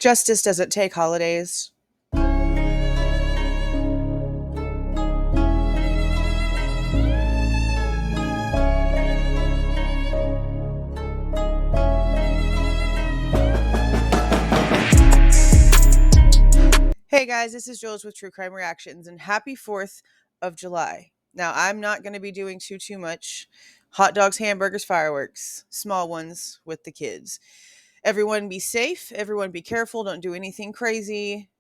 Justice doesn't take holidays. Hey guys, this is Jules with True Crime Reactions, and happy 4th of July. Now, I'm not going to be doing too much hot dogs, hamburgers, fireworks, small ones with the kids. Everyone be safe, everyone be careful, don't do anything crazy,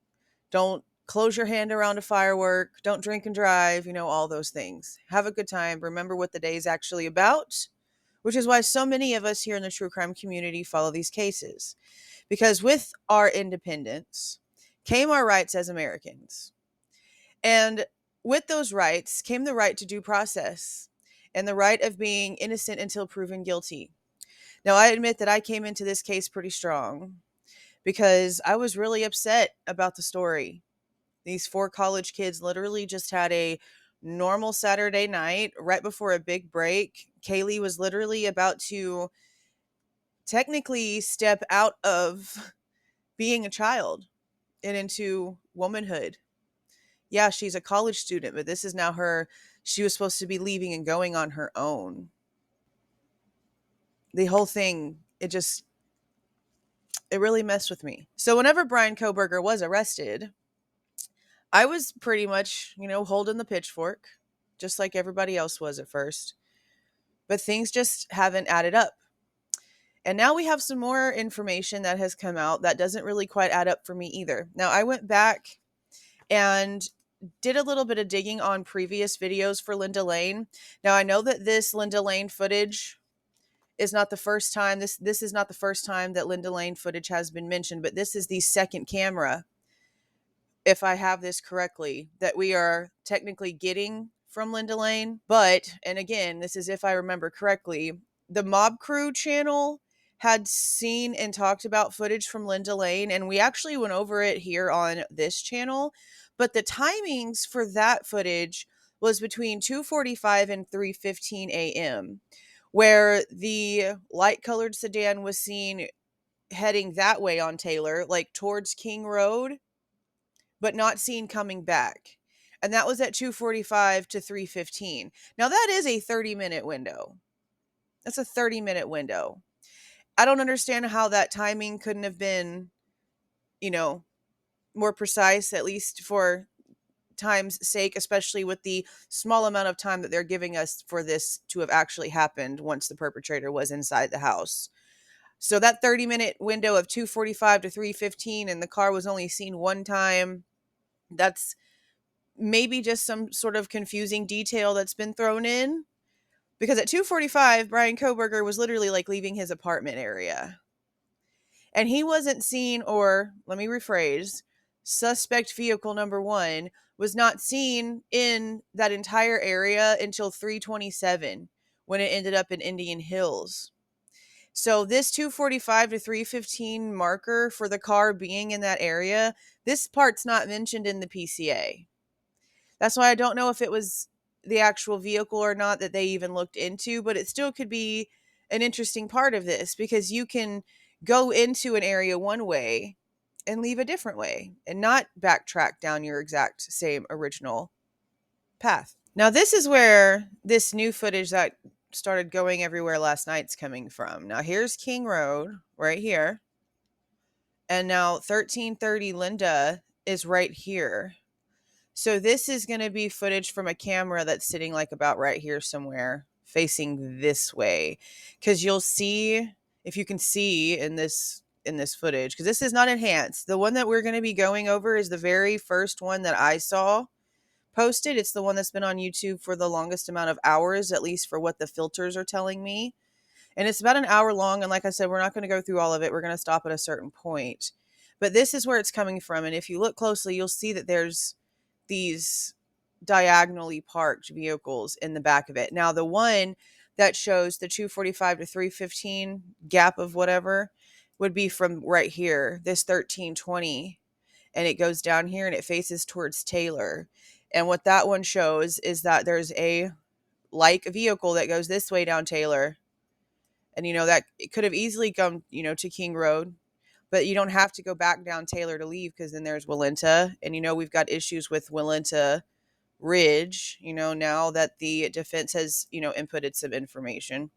don't close your hand around a firework, don't drink and drive, all those things. Have a good time, remember what the day is actually about, which is why so many of us here in the true crime community follow these cases. Because with our independence came our rights as Americans. And with those rights came the right to due process and the right of being innocent until proven guilty. Now, I admit that I came into this case pretty strong because I was really upset about the story. These 4 college kids literally just had a normal Saturday night right before a big break. Kaylee was literally about to technically step out of being a child and into womanhood. Yeah, she's a college student, but this is now she was supposed to be leaving and going on her own. The whole thing, it really messed with me. So whenever Brian Kohberger was arrested, I was pretty much, holding the pitchfork, just like everybody else was at first. But things just haven't added up. And now we have some more information that has come out that doesn't really quite add up for me either. Now, I went back and did a little bit of digging on previous videos for Linda Lane. Now, I know that this Linda Lane footage is not the first time. This is not the first time that Linda Lane footage has been mentioned, but this is the second camera, if I have this correctly, that we are technically getting from Linda Lane. But, and again, this is if I remember correctly, the Mob Crew channel had seen and talked about footage from Linda Lane, and we actually went over it here on this channel. But the timings for that footage was between 2:45 and 3:15 a.m., where the light-colored sedan was seen heading that way on Taylor, like towards King Road, but not seen coming back. And that was at 2:45 to 3:15. Now, that is a 30-minute window. That's a 30-minute window. I don't understand how that timing couldn't have been, more precise, at least for time's sake, especially with the small amount of time that they're giving us for this to have actually happened once the perpetrator was inside the house. So that 30-minute window of 2:45 to 3:15 and the car was only seen one time, that's maybe just some sort of confusing detail that's been thrown in. Because at 2:45, Brian Kohberger was literally like leaving his apartment area. And he wasn't seen, or let me rephrase, suspect vehicle number 1 was not seen in that entire area until 3:27 when it ended up in Indian Hills. So this 2:45 to 3:15 marker for the car being in that area, this part's not mentioned in the PCA. That's why I don't know if it was the actual vehicle or not that they even looked into, but it still could be an interesting part of this because you can go into an area one way and leave a different way and not backtrack down your exact same original path. Now, this is where this new footage that started going everywhere last night's coming from. Now, here's King Road right here. And now 1330 Linda is right here. So this is going to be footage from a camera that's sitting like about right here somewhere, facing this way. Because you'll see, if you can see in this footage, because this is not enhanced. The one that we're going to be going over is the very first one that I saw posted. It's the one that's been on YouTube for the longest amount of hours, at least for what the filters are telling me. And it's about an hour long. And like I said, we're not going to go through all of it. We're going to stop at a certain point. But this is where it's coming from. And if you look closely, you'll see that there's these diagonally parked vehicles in the back of it. Now, the one that shows the 2:45 to 3:15 gap of whatever would be from right here, this 1320, and it goes down here and it faces towards Taylor. And what that one shows is that there's a like vehicle that goes this way down Taylor. And, that it could have easily come, to King Road. But you don't have to go back down Taylor to leave, because then there's Willenta. And, we've got issues with Willenta Ridge, now that the defense has, inputted some information.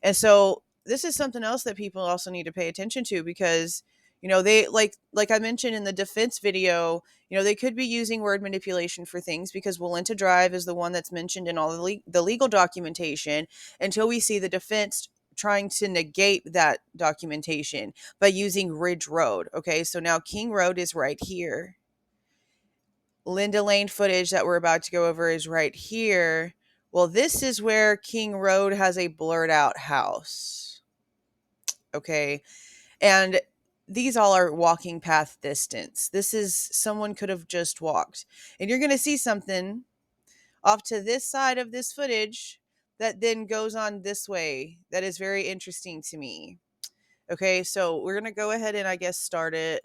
And so this is something else that people also need to pay attention to, because they like I mentioned in the defense video, they could be using word manipulation for things, because Willenta Drive is the one that's mentioned in all the legal documentation, until we see the defense trying to negate that documentation by using Ridge Road. Okay, so now King Road is right here. Linda Lane footage that we're about to go over is right here. Well, this is where King Road has a blurred out house. Okay. And these all are walking path distance. This is someone could have just walked. And you're going to see something off to this side of this footage that then goes on this way that is very interesting to me. Okay. So we're going to go ahead and I guess start it.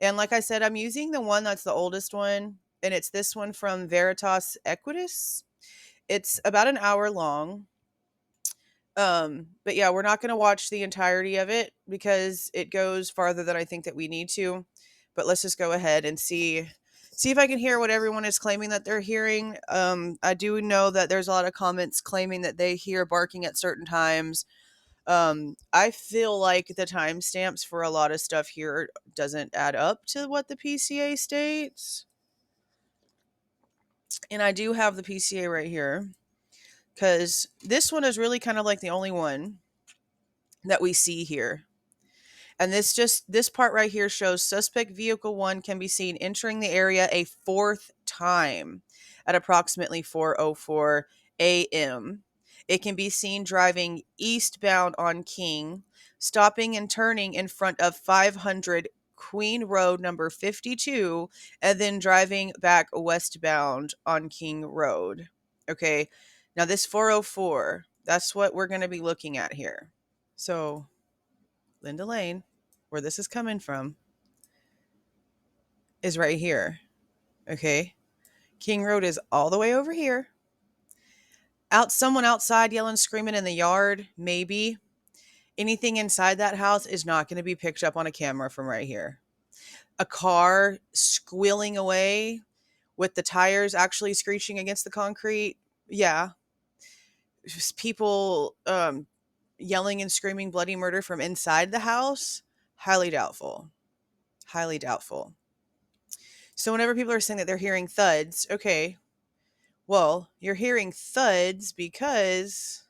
And like I said, I'm using the one that's the oldest one, and it's this one from Veritas Equitas. It's about an hour long. But yeah, we're not going to watch the entirety of it because it goes farther than I think that we need to. But let's just go ahead and see if I can hear what everyone is claiming that they're hearing. I do know that there's a lot of comments claiming that they hear barking at certain times. I feel like the timestamps for a lot of stuff here doesn't add up to what the PCA states. And I do have the PCA right here, because this one is really kind of like the only one that we see here. And this part right here shows suspect vehicle 1 can be seen entering the area a fourth time at approximately 4:04 a.m. It can be seen driving eastbound on King, stopping and turning in front of 500 Queen Road number 52, and then driving back westbound on King Road. Okay, now this 4:04, that's what we're going to be looking at here. So Linda Lane, where this is coming from, is right here. Okay. King Road is all the way over here. Someone outside yelling, screaming in the yard, maybe. Anything inside that house is not going to be picked up on a camera from right here. A car squealing away with the tires actually screeching against the concrete. Yeah. Just people yelling and screaming bloody murder from inside the house. Highly doubtful. Highly doubtful. So whenever people are saying that they're hearing thuds, okay, well, you're hearing thuds because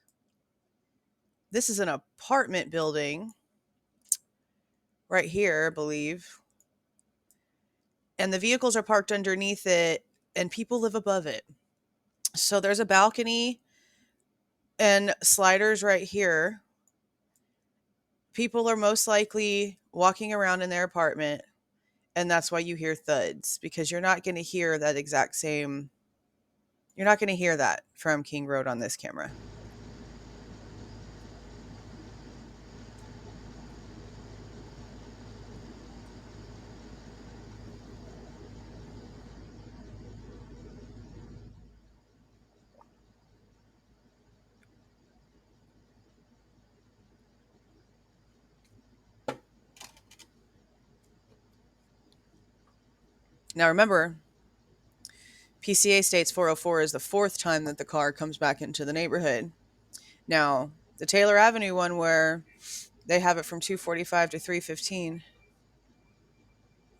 this is an apartment building right here, I believe. And the vehicles are parked underneath it and people live above it. So there's a balcony and sliders right here. People are most likely walking around in their apartment, and that's why you hear thuds, because you're not going to hear that exact same. You're not going to hear that from King Road on this camera. Now remember, PCA states 4:04 is the fourth time that the car comes back into the neighborhood. Now, the Taylor Avenue one, where they have it from 2:45 to 3:15.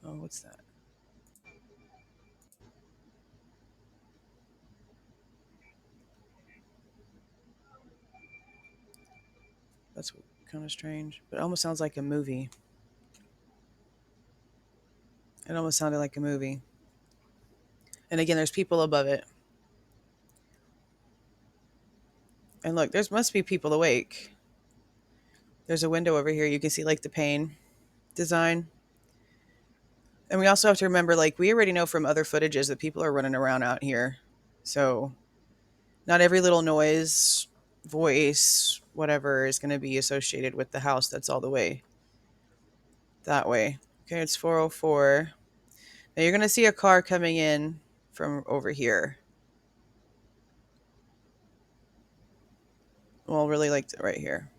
Oh, what's that? That's kind of strange, but it almost sounds like a movie. It almost sounded like a movie. And again, there's people above it. And look, there must be people awake. There's a window over here. You can see like the pane design. And we also have to remember, like, we already know from other footages that people are running around out here. So not every little noise, voice, whatever is going to be associated with the house that's all the way that way. Okay, it's 4:04. Now you're going to see a car coming in from over here. Well, really like right here.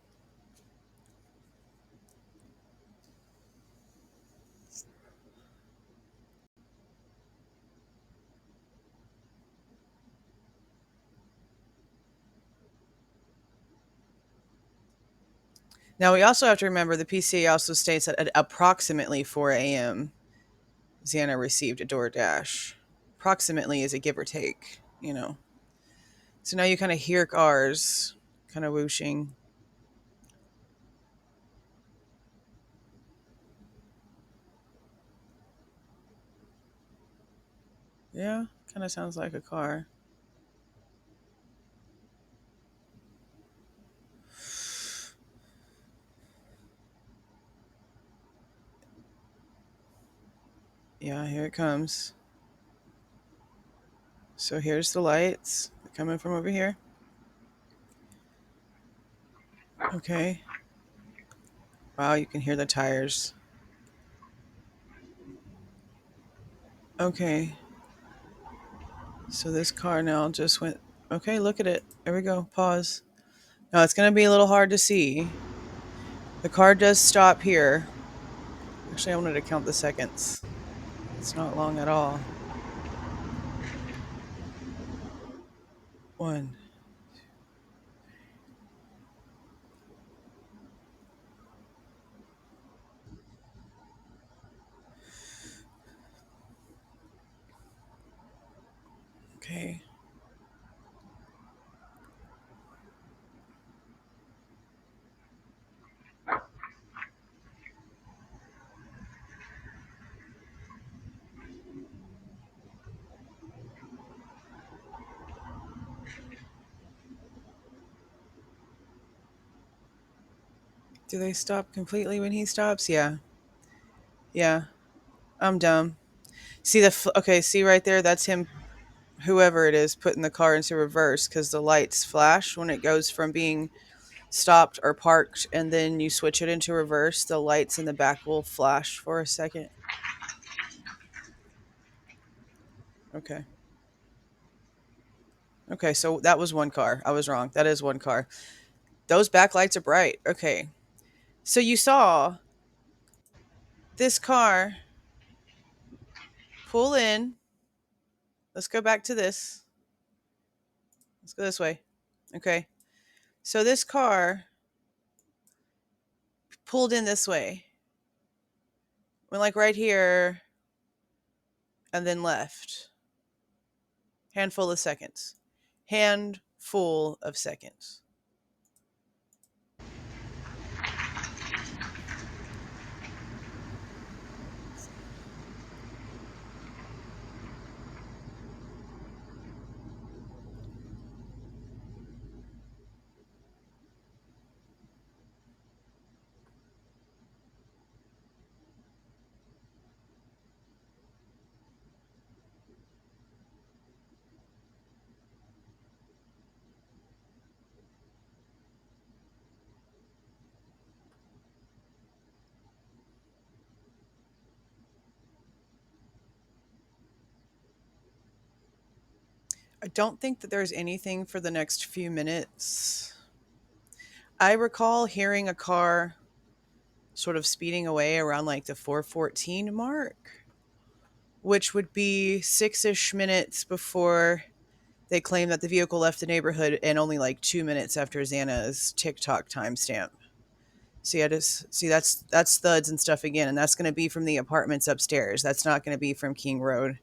Now, we also have to remember the PCA also states that at approximately 4 a.m., Xana received a DoorDash. Approximately is a give or take, you know. So now you kind of hear cars kind of whooshing. Yeah, kind of sounds like a car. Yeah, here it comes. So here's the lights coming from over here. Okay. Wow, you can hear the tires. Okay. So this car now just went. Okay, look at it. There we go. Pause. Now it's going to be a little hard to see. The car does stop here. Actually, I wanted to count the seconds. It's not long at all. 1. Okay. Do they stop completely when he stops? Yeah. Yeah. I'm dumb. See okay, see right there? That's him, whoever it is, putting the car into reverse because the lights flash when it goes from being stopped or parked, and then you switch it into reverse. The lights in the back will flash for a second. Okay. Okay, so that was one car. I was wrong. That is one car. Those back lights are bright. Okay. So you saw this car pull in. Let's go back to this. Let's go this way. Okay. So this car pulled in this way. Went like right here and then left. Handful of seconds. Handful of seconds. I don't think that there's anything for the next few minutes. I recall hearing a car sort of speeding away around like the 4:14 mark, which would be 6-ish minutes before they claim that the vehicle left the neighborhood, and only like 2 minutes after Xana's TikTok timestamp. See, I just see that's thuds and stuff again, and that's going to be from the apartments upstairs. That's not going to be from King Road.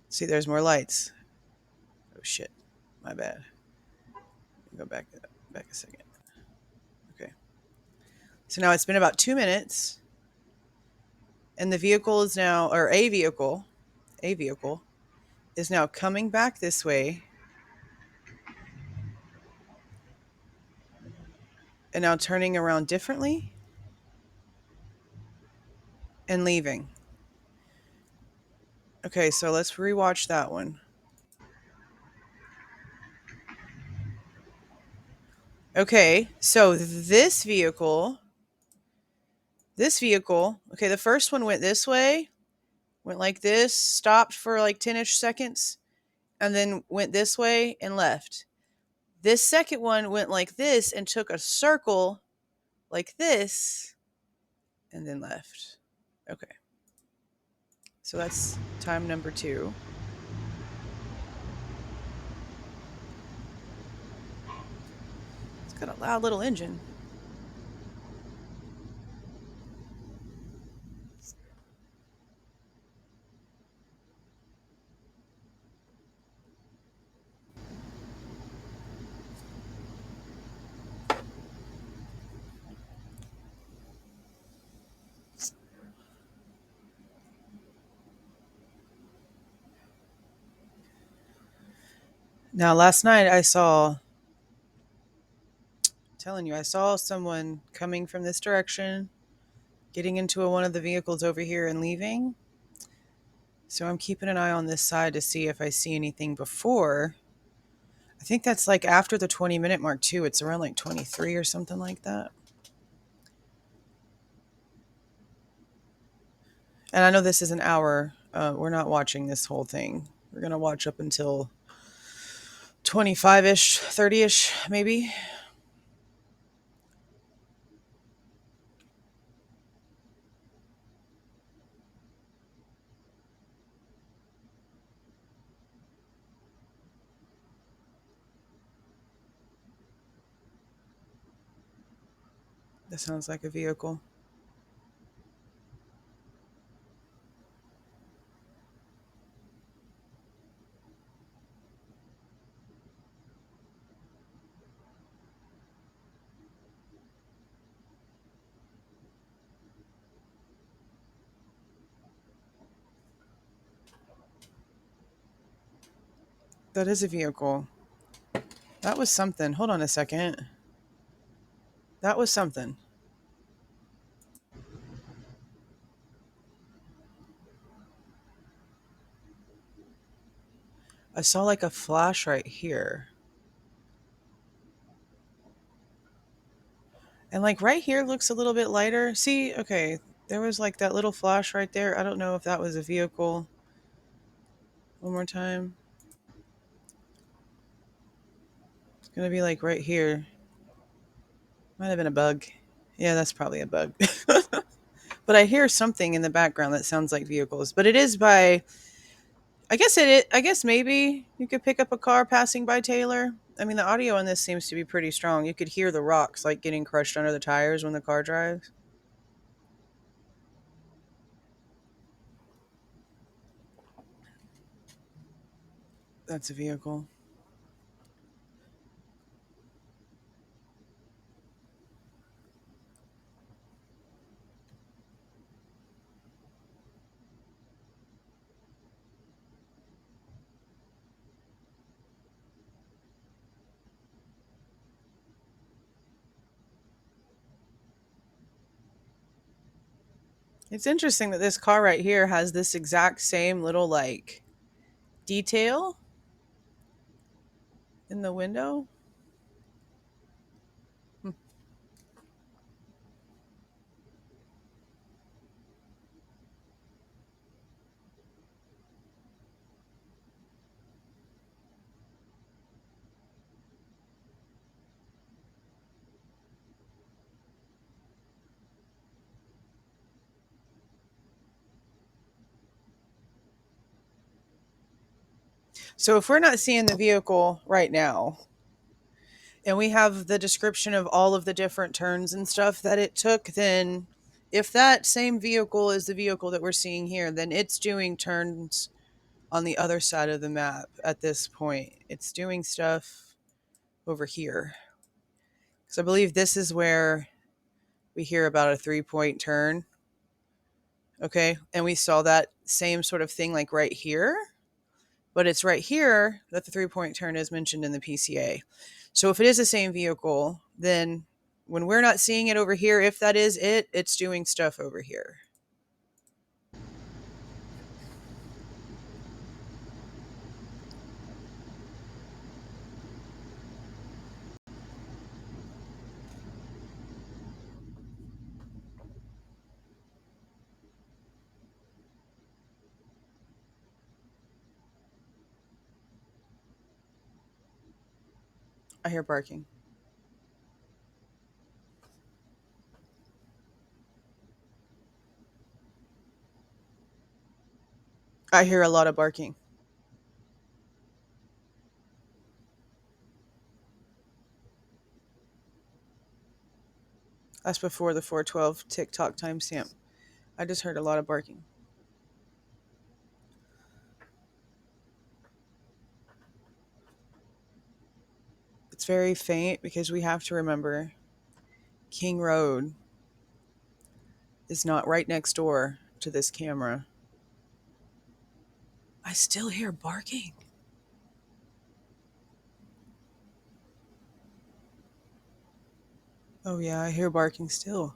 See, there's more lights. Oh shit, my bad. Go back a second. Okay. So now it's been about 2 minutes, and the vehicle is now, or a vehicle is now coming back this way, and now turning around differently and leaving. Okay, so let's rewatch that one. Okay, so okay, the first one went this way, went like this, stopped for like 10-ish seconds, and then went this way and left. This second one went like this and took a circle like this and then left. Okay. So that's time number 2. It's got a loud little engine. Now, last night I saw, telling you, I saw someone coming from this direction, getting into one of the vehicles over here and leaving. So I'm keeping an eye on this side to see if I see anything before. I think that's like after the 20-minute mark too. It's around like 23 or something like that. And I know this is an hour. We're not watching this whole thing. We're going to watch up until 25-ish, 30-ish, maybe. That sounds like a vehicle. That is a vehicle. That was something. Hold on a second. That was something. I saw like a flash right here. And like right here looks a little bit lighter. See, okay, there was like that little flash right there. I don't know if that was a vehicle. One more time. It's going to be like right here. Might have been a bug. Yeah, that's probably a bug. But I hear something in the background that sounds like vehicles. But it is by, I guess maybe you could pick up a car passing by Taylor. I mean, the audio on this seems to be pretty strong. You could hear the rocks like getting crushed under the tires when the car drives. That's a vehicle. It's interesting that this car right here has this exact same little like detail in the window. Hmm. So if we're not seeing the vehicle right now, and we have the description of all of the different turns and stuff that it took, then if that same vehicle is the vehicle that we're seeing here, then it's doing turns on the other side of the map at this point. It's doing stuff over here. So I believe this is where we hear about a 3-point turn. Okay. And we saw that same sort of thing like right here. But it's right here that the 3-point turn is mentioned in the PCA. So if it is the same vehicle, then when we're not seeing it over here, if that is it, it's doing stuff over here. I hear barking. I hear a lot of barking. That's before the 412 TikTok timestamp. I just heard a lot of barking. It's very faint because we have to remember King Road is not right next door to this camera. I still hear barking. Oh, yeah, I hear barking still.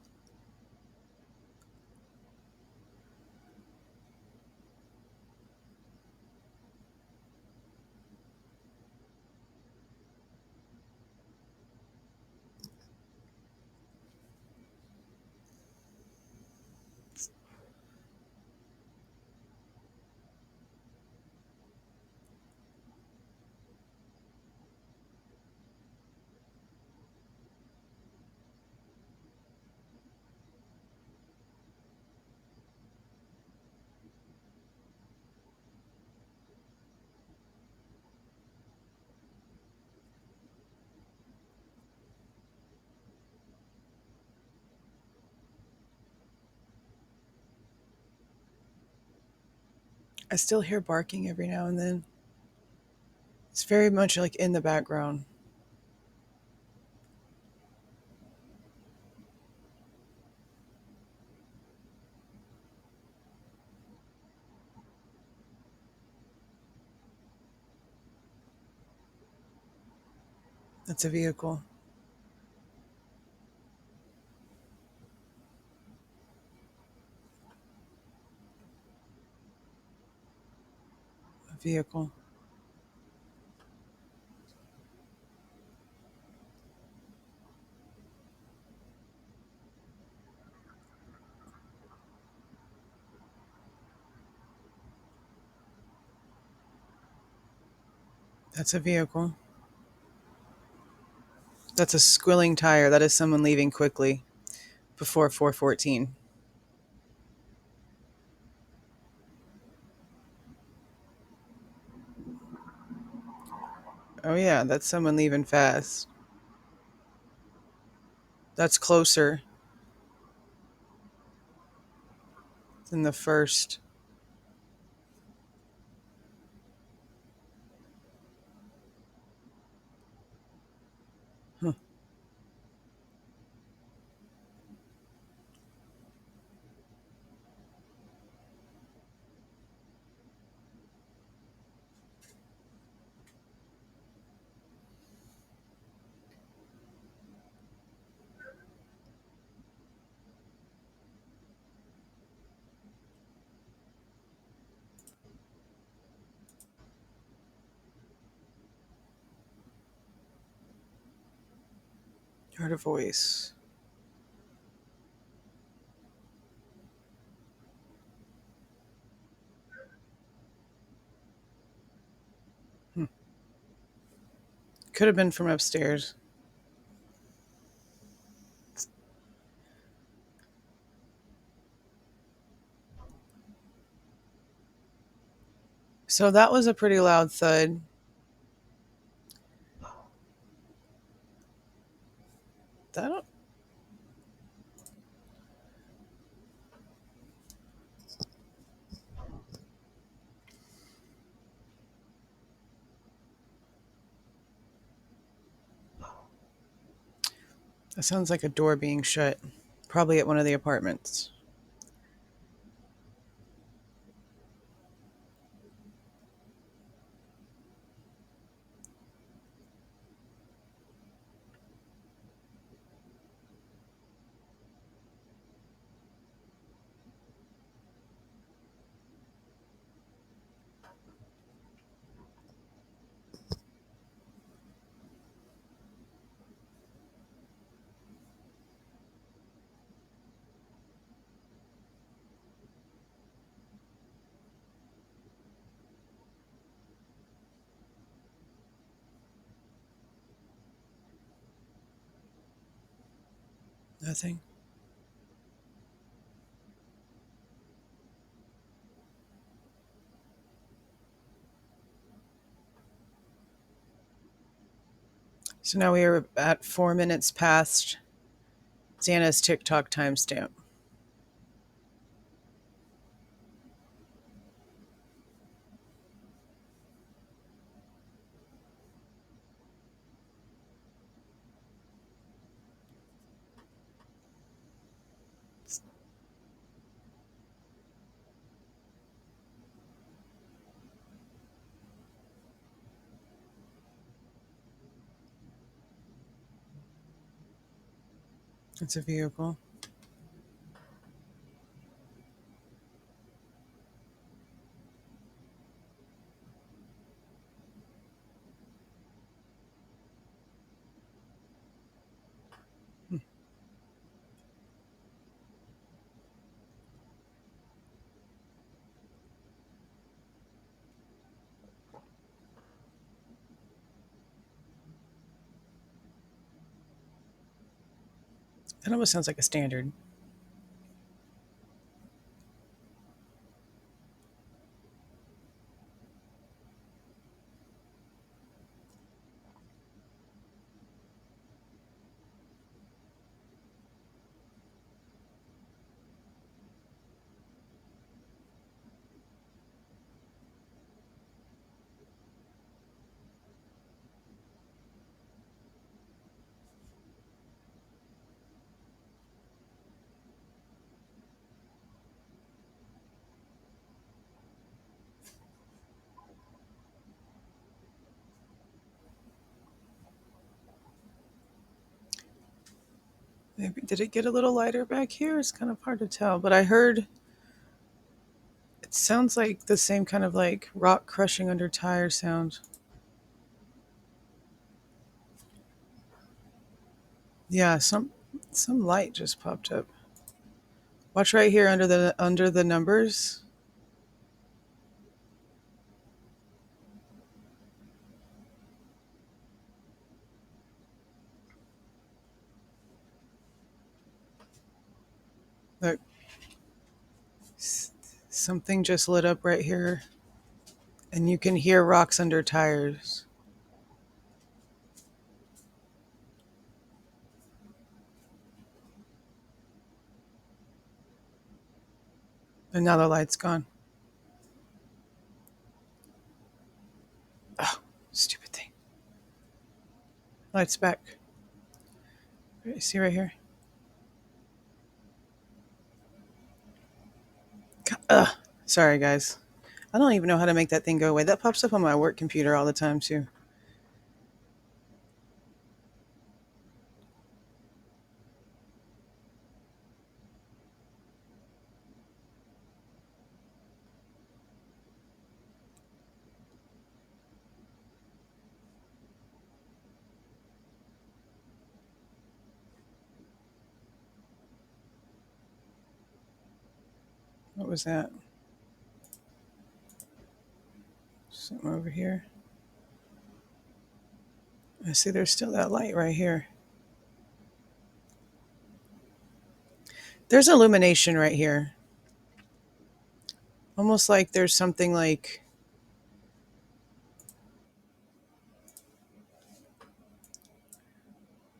I still hear barking every now and then. It's very much like in the background. That's a vehicle. A vehicle. That's a vehicle. That's a squilling tire. That is someone leaving quickly before 414. Oh, yeah, that's someone leaving fast. That's closer than the first. Huh. Heard a voice. Hmm. Could have been from upstairs. So that was a pretty loud thud. That that sounds like a door being shut. Probably at one of the apartments. Nothing. So now we are at 4 minutes past Xana's TikTok timestamp. It's a vehicle. That almost sounds like a standard. Maybe did it get a little lighter back here? It's kind of hard to tell, but I heard it sounds like the same kind of like rock crushing under tire sound. Yeah, some light just popped up. Watch right here under the numbers. Look, something just lit up right here, and you can hear rocks under tires. And now the light's gone. Oh, stupid thing. Light's back. See right here? Ugh. Sorry, guys. I don't even know how to make that thing go away. That pops up on my work computer all the time, too. What was that? Something over here. I see there's still that light right here. There's illumination right here. Almost like there's something like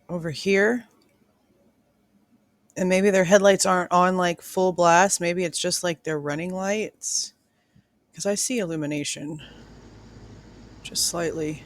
over here. And maybe their headlights aren't on like full blast. Maybe it's just like their running lights. Because I see illumination. Just slightly.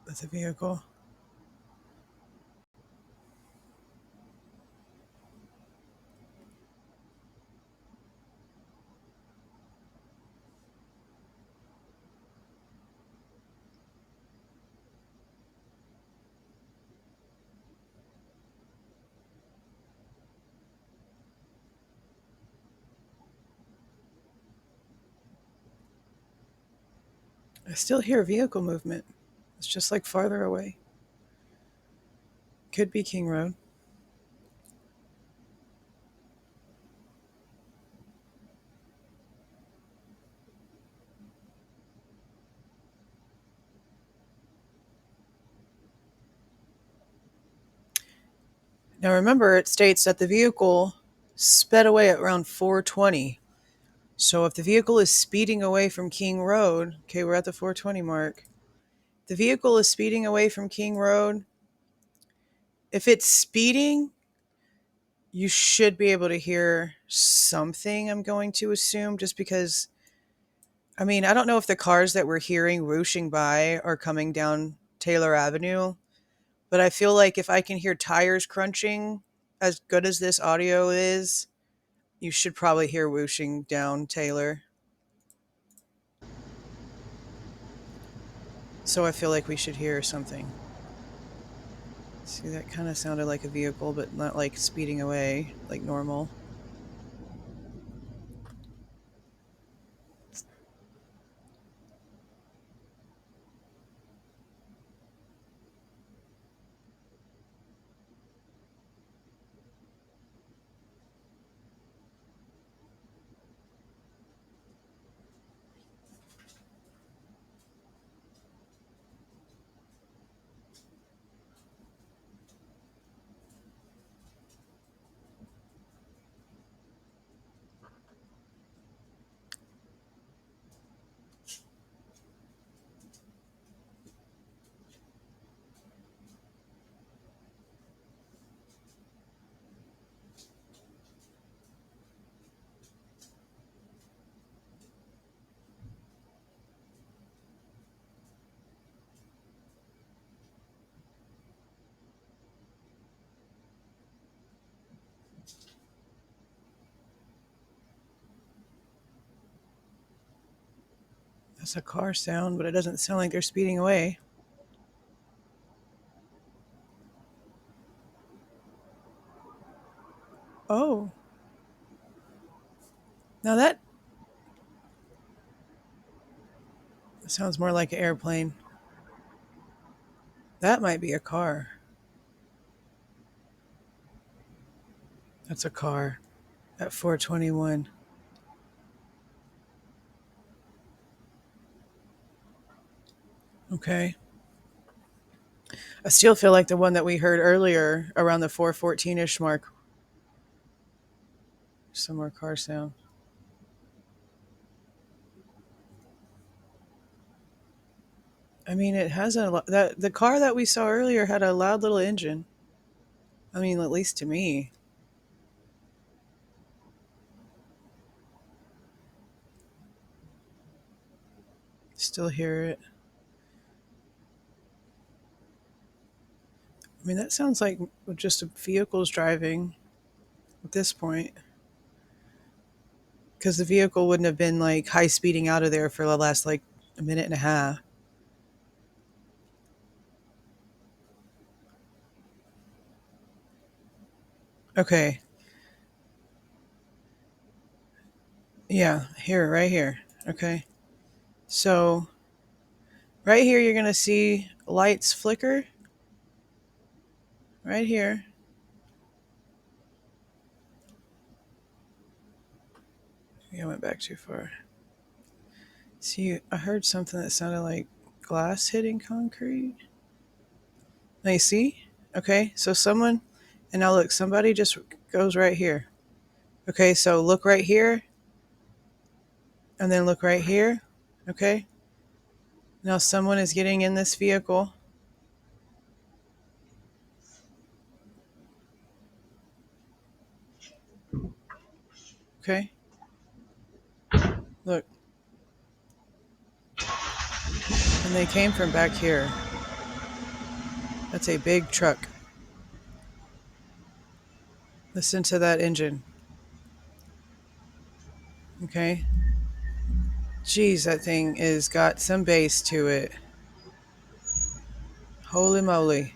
That's a vehicle. I still hear vehicle movement. It's just like farther away. Could be King Road. Now remember, it states that the vehicle sped away at around 420. So if the vehicle is speeding away from King Road, okay, we're at the 420 mark. The vehicle is speeding away from King Road. If it's speeding, you should be able to hear something, I'm going to assume, just because, I mean, I don't know if the cars that we're hearing whooshing by are coming down Taylor Avenue, but I feel like if I can hear tires crunching, as good as this audio is, you should probably hear whooshing down Taylor. So I feel like we should hear something. See, that kind of sounded like a vehicle, but not like speeding away like normal. That's a car sound, but it doesn't sound like they're speeding away. Oh. Now that sounds more like an airplane. That might be a car. That's a car at 421. Okay. I still feel like the one that we heard earlier around the 414-ish mark. Some more car sound. I mean, it has that the car that we saw earlier had a loud little engine. I mean, at least to me. Still hear it. I mean, that sounds like just vehicles driving at this point. Because the vehicle wouldn't have been like high speeding out of there for the last like a minute and a half. Okay. Yeah, here, right here. Okay. So, right here, you're going to see lights flicker. Right here. I went back too far. See, I heard something that sounded like glass hitting concrete. Now you see? Okay, so someone, and now look, somebody just goes right here. Okay, so look right here, and then look right here. Okay, now someone is getting in this vehicle. Okay, look, and they came from back here. That's a big truck. Listen to that engine. Okay, geez, that thing is got some bass to it. Holy moly.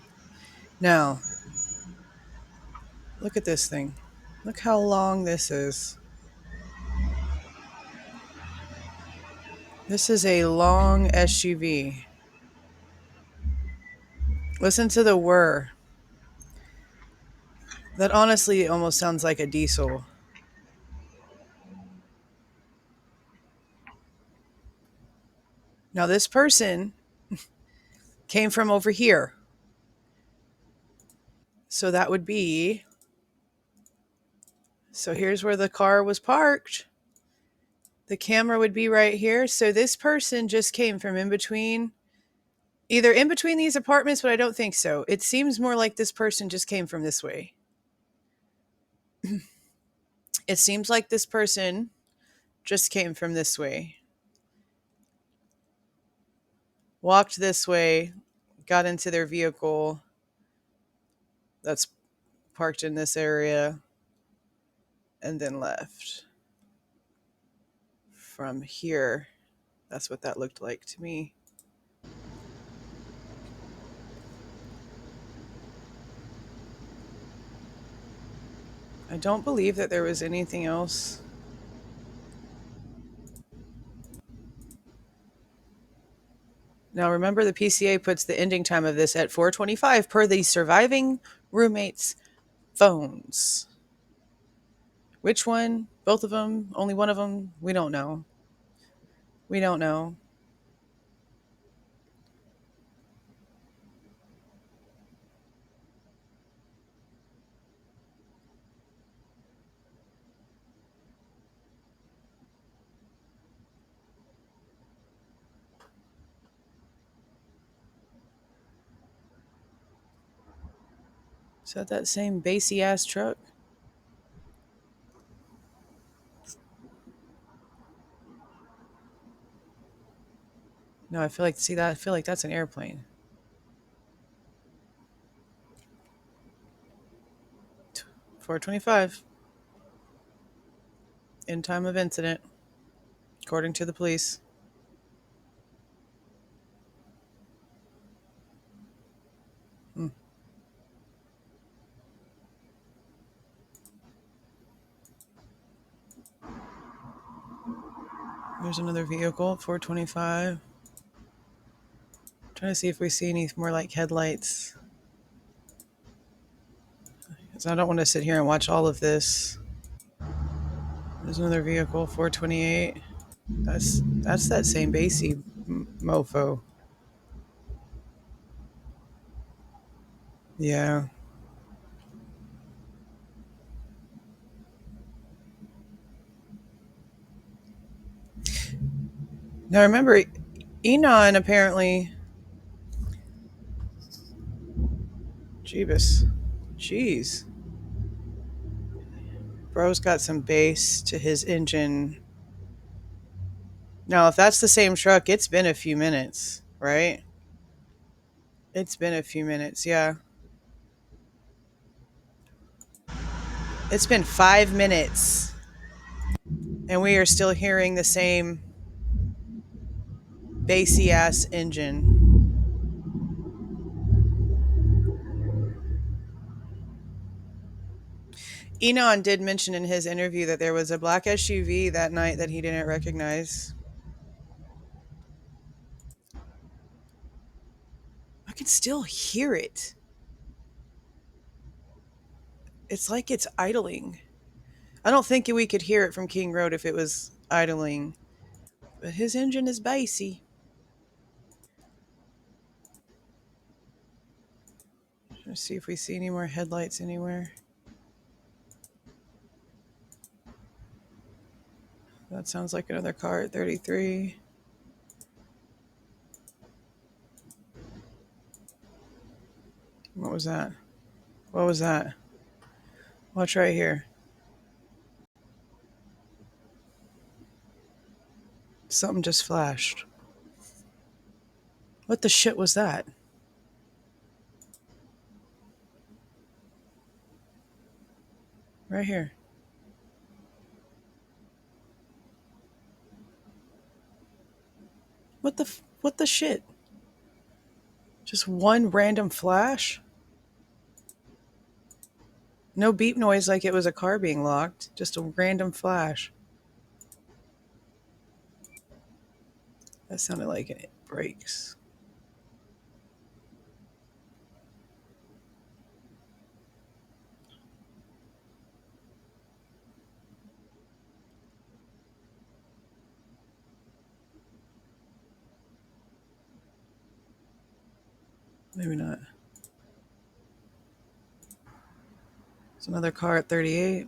Now, look at this thing. Look how long this is. This is a long SUV. Listen to the whir. That honestly almost sounds like a diesel. Now, this person came from over here. So that would be, so here's where the car was parked. The camera would be right here. So this person just came from in between, either in between these apartments, but I don't think so. It seems more like this person just came from this way. It seems like this person just came from this way, walked this way, got into their vehicle that's parked in this area, and then left from here. That's what that looked like to me. I don't believe that there was anything else. Now remember, the PCA puts the ending time of this at 4:25 per the surviving roommates' phones. Which one? Both of them? Only one of them? We don't know. We don't know. Is that same bassy ass truck? No, I feel like, see that? I feel like that's an airplane. 4:25. In time of incident, according to the police. Hmm. There's another vehicle, 4:25. Trying to see if we see any more like headlights. Because I don't want to sit here and watch all of this. There's another vehicle, 4:28. That's that same bassy mofo. Yeah. Now remember, Enon apparently. Jeez. Bro's got some bass to his engine. Now, if that's the same truck, it's been a few minutes, right? It's been a few minutes, yeah. It's been 5 minutes, and we are still hearing the same bassy ass engine. Enon did mention in his interview that there was a black SUV that night that he didn't recognize. I can still hear it. It's like it's idling. I don't think we could hear it from King Road if it was idling, but his engine is bassy. Let's see if we see any more headlights anywhere. That sounds like another car at 33. What was that? What was that? Watch right here. Something just flashed. What the shit was that? Right here. What the shit? Just one random flash? No beep noise like it was a car being locked. Just a random flash. That sounded like it brakes. Maybe not. It's another car at 38.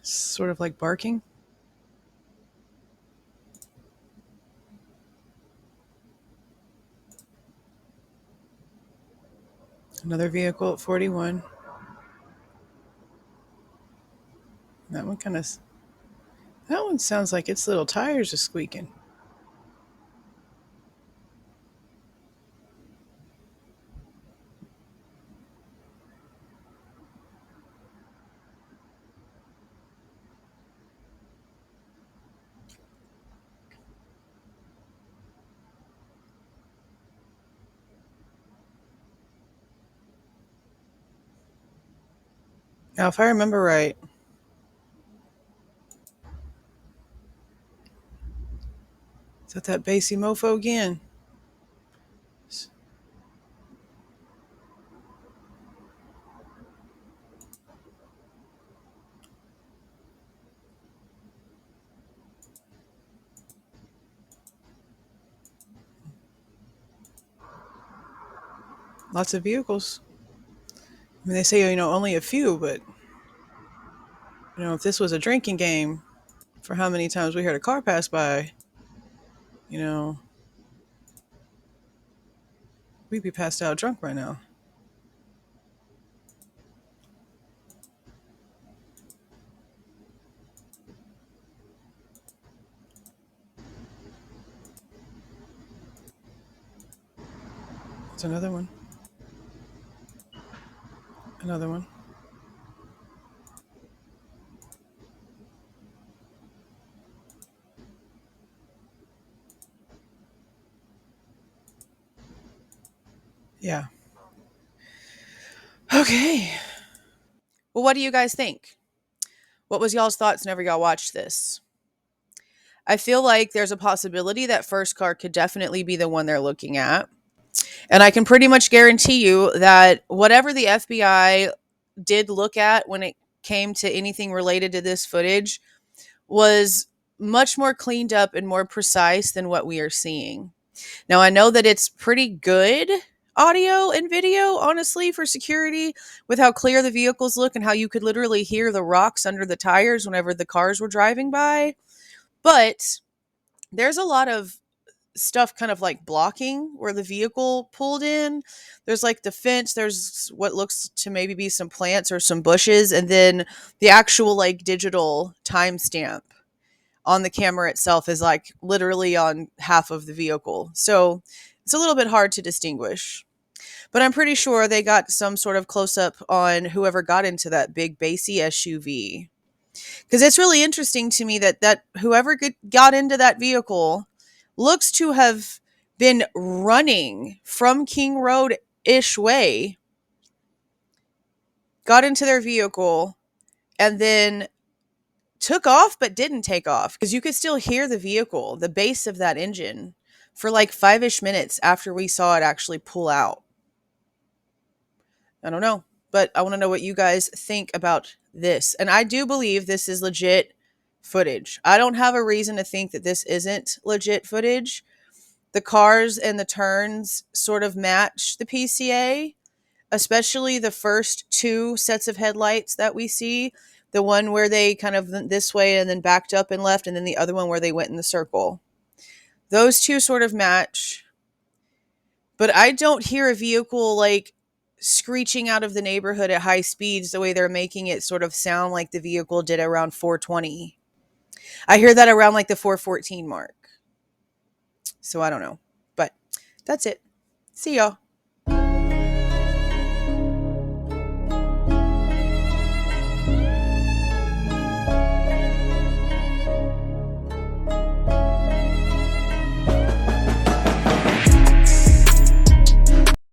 Sort of like barking. Another vehicle at 41. That one sounds like its little tires are squeaking. Now, if I remember right, is that bassy mofo again? Lots of vehicles. I mean, they say, only a few, but, if this was a drinking game, for how many times we heard a car pass by, we'd be passed out drunk right now. It's another one. Another one. Yeah. Okay. Well, what do you guys think? What was y'all's thoughts whenever y'all watched this? I feel like there's a possibility that first car could definitely be the one they're looking at. And I can pretty much guarantee you that whatever the FBI did look at when it came to anything related to this footage was much more cleaned up and more precise than what we are seeing. Now, I know that it's pretty good audio and video, honestly, for security, with how clear the vehicles look and how you could literally hear the rocks under the tires whenever the cars were driving by. But there's a lot of stuff kind of like blocking where the vehicle pulled in. There's like the fence, there's what looks to maybe be some plants or some bushes, and then the actual like digital timestamp on the camera itself is like literally on half of the vehicle. So it's a little bit hard to distinguish. But I'm pretty sure they got some sort of close up on whoever got into that big bassy SUV. Because it's really interesting to me that whoever got into that vehicle looks to have been running from King Road-ish way, got into their vehicle, and then took off but didn't take off, because you could still hear the vehicle, the bass of that engine, for like 5-ish minutes after we saw it actually pull out. I don't know, but I want to know what you guys think about this. And I do believe this is legit footage. I don't have a reason to think that this isn't legit footage. The cars and the turns sort of match the PCA, especially the first two sets of headlights that we see. The one where they kind of went this way and then backed up and left, and then the other one where they went in the circle. Those two sort of match. But I don't hear a vehicle like screeching out of the neighborhood at high speeds the way they're making it sort of sound like the vehicle did around 420. I hear that around like the 414 mark. So I don't know. But that's it. See y'all.